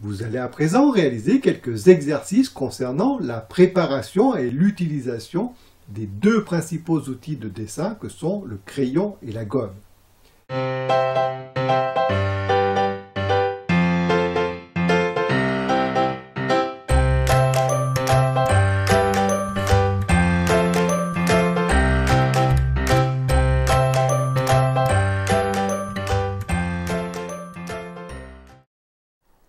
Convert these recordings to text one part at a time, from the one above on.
Vous allez à présent réaliser quelques exercices concernant la préparation et l'utilisation des deux principaux outils de dessin que sont le crayon et la gomme.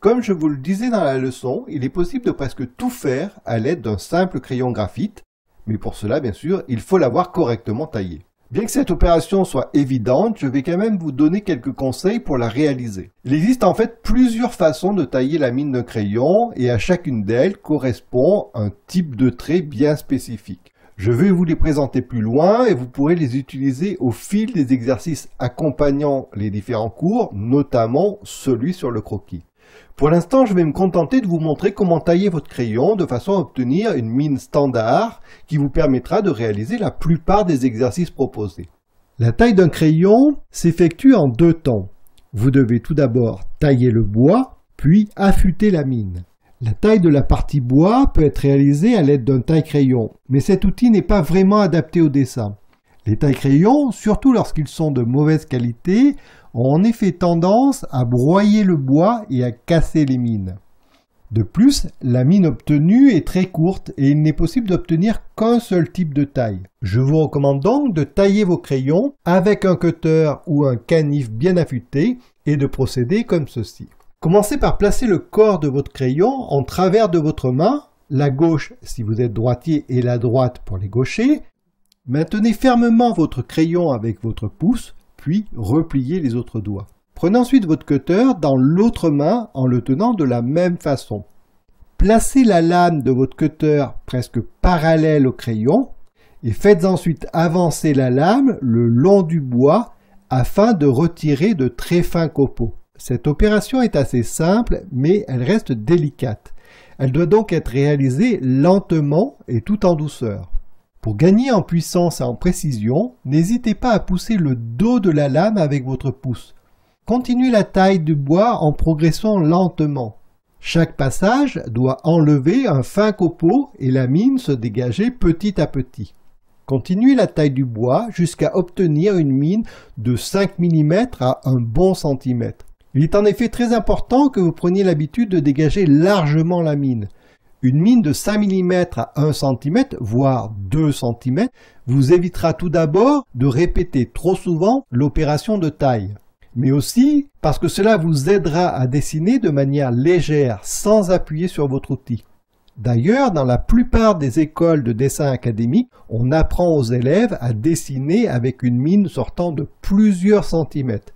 Comme je vous le disais dans la leçon, il est possible de presque tout faire à l'aide d'un simple crayon graphite, mais pour cela, bien sûr, il faut l'avoir correctement taillé. Bien que cette opération soit évidente, je vais quand même vous donner quelques conseils pour la réaliser. Il existe en fait plusieurs façons de tailler la mine d'un crayon, et à chacune d'elles correspond un type de trait bien spécifique. Je vais vous les présenter plus loin et vous pourrez les utiliser au fil des exercices accompagnant les différents cours, notamment celui sur le croquis. Pour l'instant, je vais me contenter de vous montrer comment tailler votre crayon de façon à obtenir une mine standard qui vous permettra de réaliser la plupart des exercices proposés. La taille d'un crayon s'effectue en deux temps. Vous devez tout d'abord tailler le bois, puis affûter la mine. La taille de la partie bois peut être réalisée à l'aide d'un taille-crayon, mais cet outil n'est pas vraiment adapté au dessin. Les taille-crayons, surtout lorsqu'ils sont de mauvaise qualité, ont en effet tendance à broyer le bois et à casser les mines. De plus, la mine obtenue est très courte et il n'est possible d'obtenir qu'un seul type de taille. Je vous recommande donc de tailler vos crayons avec un cutter ou un canif bien affûté et de procéder comme ceci. Commencez par placer le corps de votre crayon en travers de votre main, la gauche si vous êtes droitier et la droite pour les gauchers. Maintenez fermement votre crayon avec votre pouce, puis repliez les autres doigts. Prenez ensuite votre cutter dans l'autre main en le tenant de la même façon. Placez la lame de votre cutter presque parallèle au crayon et faites ensuite avancer la lame le long du bois afin de retirer de très fins copeaux. Cette opération est assez simple, mais elle reste délicate. Elle doit donc être réalisée lentement et tout en douceur. Pour gagner en puissance et en précision, n'hésitez pas à pousser le dos de la lame avec votre pouce. Continuez la taille du bois en progressant lentement. Chaque passage doit enlever un fin copeau et la mine se dégager petit à petit. Continuez la taille du bois jusqu'à obtenir une mine de 5 mm à un bon centimètre. Il est en effet très important que vous preniez l'habitude de dégager largement la mine. Une mine de 5 mm à 1 cm, voire 2 cm, vous évitera tout d'abord de répéter trop souvent l'opération de taille. Mais aussi parce que cela vous aidera à dessiner de manière légère, sans appuyer sur votre outil. D'ailleurs, dans la plupart des écoles de dessin académique, on apprend aux élèves à dessiner avec une mine sortant de plusieurs centimètres.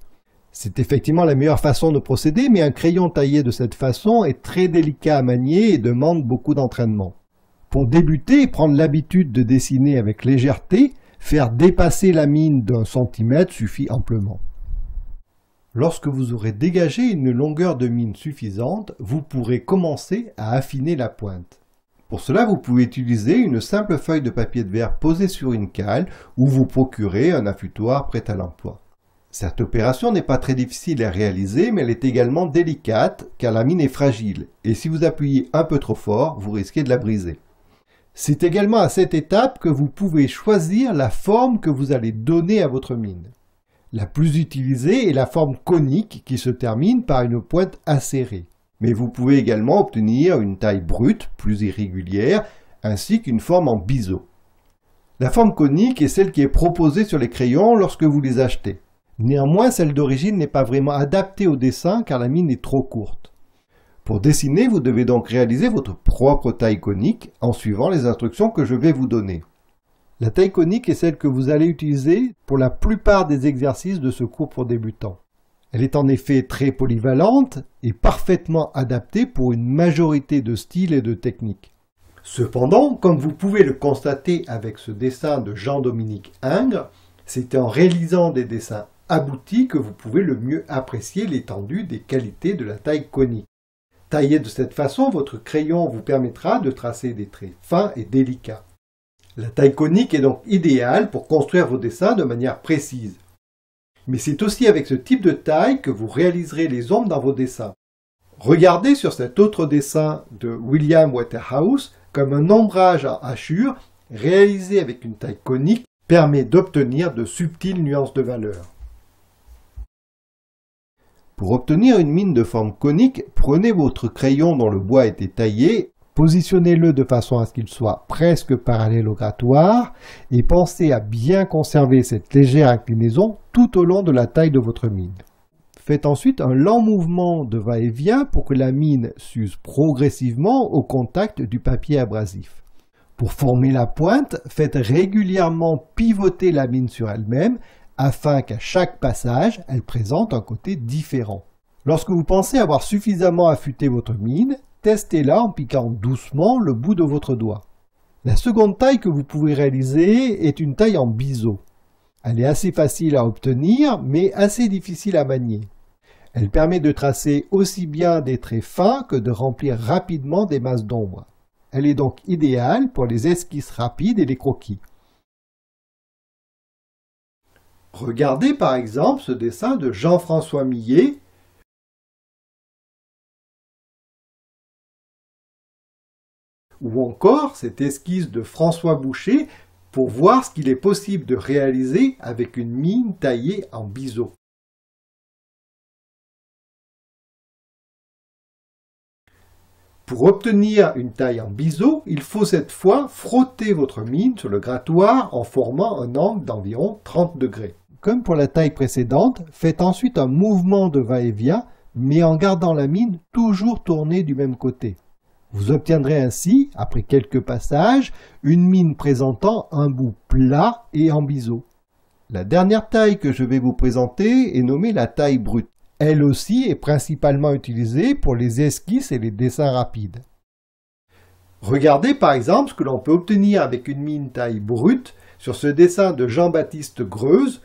C'est effectivement la meilleure façon de procéder, mais un crayon taillé de cette façon est très délicat à manier et demande beaucoup d'entraînement. Pour débuter et prendre l'habitude de dessiner avec légèreté, faire dépasser la mine d'1 centimètre suffit amplement. Lorsque vous aurez dégagé une longueur de mine suffisante, vous pourrez commencer à affiner la pointe. Pour cela, vous pouvez utiliser une simple feuille de papier de verre posée sur une cale ou vous procurer un affûtoir prêt à l'emploi. Cette opération n'est pas très difficile à réaliser, mais elle est également délicate car la mine est fragile et si vous appuyez un peu trop fort, vous risquez de la briser. C'est également à cette étape que vous pouvez choisir la forme que vous allez donner à votre mine. La plus utilisée est la forme conique qui se termine par une pointe acérée. Mais vous pouvez également obtenir une taille brute, plus irrégulière, ainsi qu'une forme en biseau. La forme conique est celle qui est proposée sur les crayons lorsque vous les achetez. Néanmoins, celle d'origine n'est pas vraiment adaptée au dessin car la mine est trop courte. Pour dessiner, vous devez donc réaliser votre propre taille conique en suivant les instructions que je vais vous donner. La taille conique est celle que vous allez utiliser pour la plupart des exercices de ce cours pour débutants. Elle est en effet très polyvalente et parfaitement adaptée pour une majorité de styles et de techniques. Cependant, comme vous pouvez le constater avec ce dessin de Jean-Dominique Ingres, c'est en réalisant des dessins aboutis que vous pouvez le mieux apprécier l'étendue des qualités de la taille conique. Taillé de cette façon, votre crayon vous permettra de tracer des traits fins et délicats. La taille conique est donc idéale pour construire vos dessins de manière précise. Mais c'est aussi avec ce type de taille que vous réaliserez les ombres dans vos dessins. Regardez sur cet autre dessin de William Waterhouse comme un ombrage en hachure réalisé avec une taille conique permet d'obtenir de subtiles nuances de valeur. Pour obtenir une mine de forme conique, prenez votre crayon dont le bois a été taillé, positionnez-le de façon à ce qu'il soit presque parallèle au grattoir et pensez à bien conserver cette légère inclinaison tout au long de la taille de votre mine. Faites ensuite un lent mouvement de va-et-vient pour que la mine s'use progressivement au contact du papier abrasif. Pour former la pointe, faites régulièrement pivoter la mine sur elle-même afin qu'à chaque passage, elle présente un côté différent. Lorsque vous pensez avoir suffisamment affûté votre mine, testez-la en piquant doucement le bout de votre doigt. La seconde taille que vous pouvez réaliser est une taille en biseau. Elle est assez facile à obtenir, mais assez difficile à manier. Elle permet de tracer aussi bien des traits fins que de remplir rapidement des masses d'ombre. Elle est donc idéale pour les esquisses rapides et les croquis. Regardez par exemple ce dessin de Jean-François Millet, ou encore cette esquisse de François Boucher pour voir ce qu'il est possible de réaliser avec une mine taillée en biseau. Pour obtenir une taille en biseau, il faut cette fois frotter votre mine sur le grattoir en formant un angle d'environ 30 degrés. Comme pour la taille précédente, faites ensuite un mouvement de va-et-vient, mais en gardant la mine toujours tournée du même côté. Vous obtiendrez ainsi, après quelques passages, une mine présentant un bout plat et en biseau. La dernière taille que je vais vous présenter est nommée la taille brute. Elle aussi est principalement utilisée pour les esquisses et les dessins rapides. Regardez par exemple ce que l'on peut obtenir avec une mine taille brute sur ce dessin de Jean-Baptiste Greuze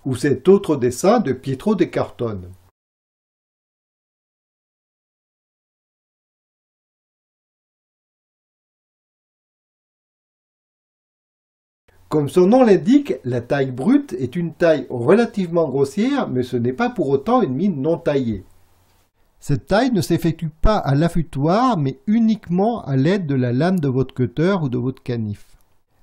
ou cet autre dessin de Pietro de Cartone. Comme son nom l'indique, la taille brute est une taille relativement grossière, mais ce n'est pas pour autant une mine non taillée. Cette taille ne s'effectue pas à l'affûtoir, mais uniquement à l'aide de la lame de votre cutter ou de votre canif.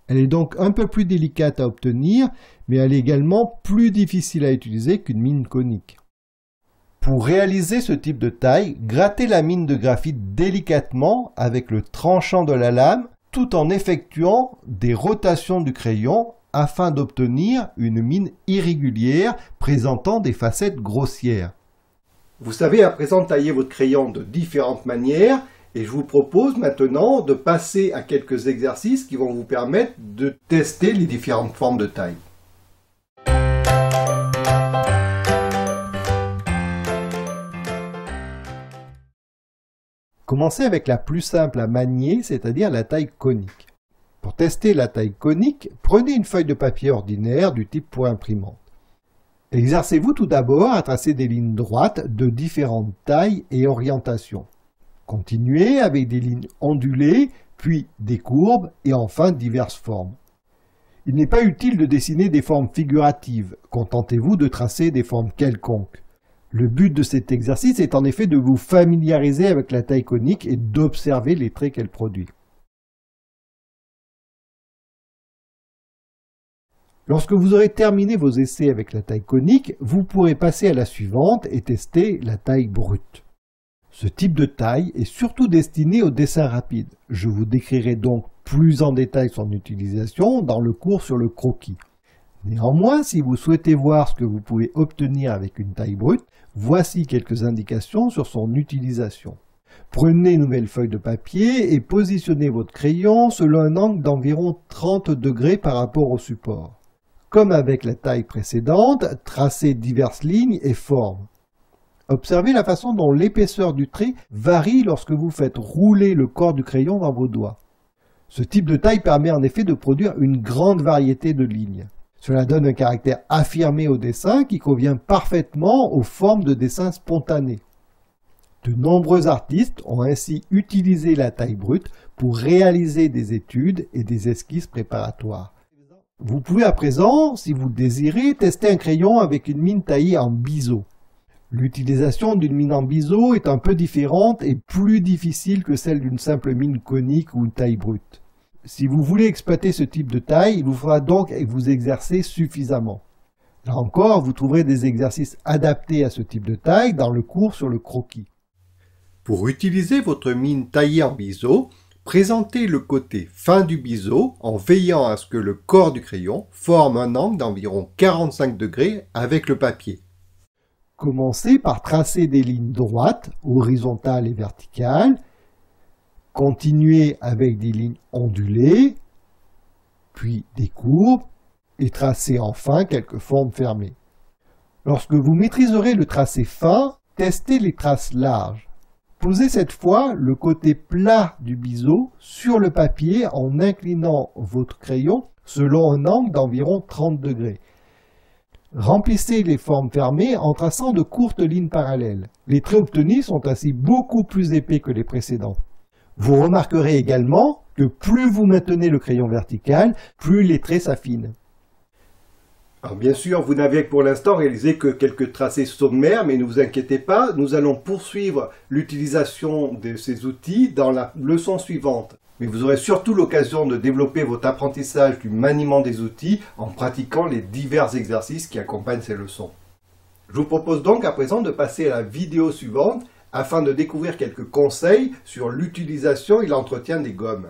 Elle est donc un peu plus délicate à obtenir, mais elle est également plus difficile à utiliser qu'une mine conique. Pour réaliser ce type de taille, grattez la mine de graphite délicatement avec le tranchant de la lame, tout en effectuant des rotations du crayon afin d'obtenir une mine irrégulière présentant des facettes grossières. Vous savez à présent tailler votre crayon de différentes manières et je vous propose maintenant de passer à quelques exercices qui vont vous permettre de tester les différentes formes de taille. Commencez avec la plus simple à manier, c'est-à-dire la taille conique. Pour tester la taille conique, prenez une feuille de papier ordinaire du type pour imprimante. Exercez-vous tout d'abord à tracer des lignes droites de différentes tailles et orientations. Continuez avec des lignes ondulées, puis des courbes et enfin diverses formes. Il n'est pas utile de dessiner des formes figuratives, contentez-vous de tracer des formes quelconques. Le but de cet exercice est en effet de vous familiariser avec la taille conique et d'observer les traits qu'elle produit. Lorsque vous aurez terminé vos essais avec la taille conique, vous pourrez passer à la suivante et tester la taille brute. Ce type de taille est surtout destiné au dessin rapide. Je vous décrirai donc plus en détail son utilisation dans le cours sur le croquis. Néanmoins, si vous souhaitez voir ce que vous pouvez obtenir avec une taille brute, voici quelques indications sur son utilisation. Prenez une nouvelle feuille de papier et positionnez votre crayon selon un angle d'environ 30 degrés par rapport au support. Comme avec la taille précédente, tracez diverses lignes et formes. Observez la façon dont l'épaisseur du trait varie lorsque vous faites rouler le corps du crayon dans vos doigts. Ce type de taille permet en effet de produire une grande variété de lignes. Cela donne un caractère affirmé au dessin qui convient parfaitement aux formes de dessin spontanées. De nombreux artistes ont ainsi utilisé la taille brute pour réaliser des études et des esquisses préparatoires. Vous pouvez à présent, si vous le désirez, tester un crayon avec une mine taillée en biseau. L'utilisation d'une mine en biseau est un peu différente et plus difficile que celle d'une simple mine conique ou une taille brute. Si vous voulez exploiter ce type de taille, il vous faudra donc vous exercer suffisamment. Là encore, vous trouverez des exercices adaptés à ce type de taille dans le cours sur le croquis. Pour utiliser votre mine taillée en biseau, présentez le côté fin du biseau en veillant à ce que le corps du crayon forme un angle d'environ 45 degrés avec le papier. Commencez par tracer des lignes droites, horizontales et verticales. Continuez avec des lignes ondulées, puis des courbes, et tracez enfin quelques formes fermées. Lorsque vous maîtriserez le tracé fin, testez les traces larges. Posez cette fois le côté plat du biseau sur le papier en inclinant votre crayon selon un angle d'environ 30 degrés. Remplissez les formes fermées en traçant de courtes lignes parallèles. Les traits obtenus sont ainsi beaucoup plus épais que les précédents. Vous remarquerez également que plus vous maintenez le crayon vertical, plus les traits s'affinent. Alors bien sûr, vous n'avez pour l'instant réalisé que quelques tracés sommaires, mais ne vous inquiétez pas, nous allons poursuivre l'utilisation de ces outils dans la leçon suivante. Mais vous aurez surtout l'occasion de développer votre apprentissage du maniement des outils en pratiquant les divers exercices qui accompagnent ces leçons. Je vous propose donc à présent de passer à la vidéo suivante afin de découvrir quelques conseils sur l'utilisation et l'entretien des gommes.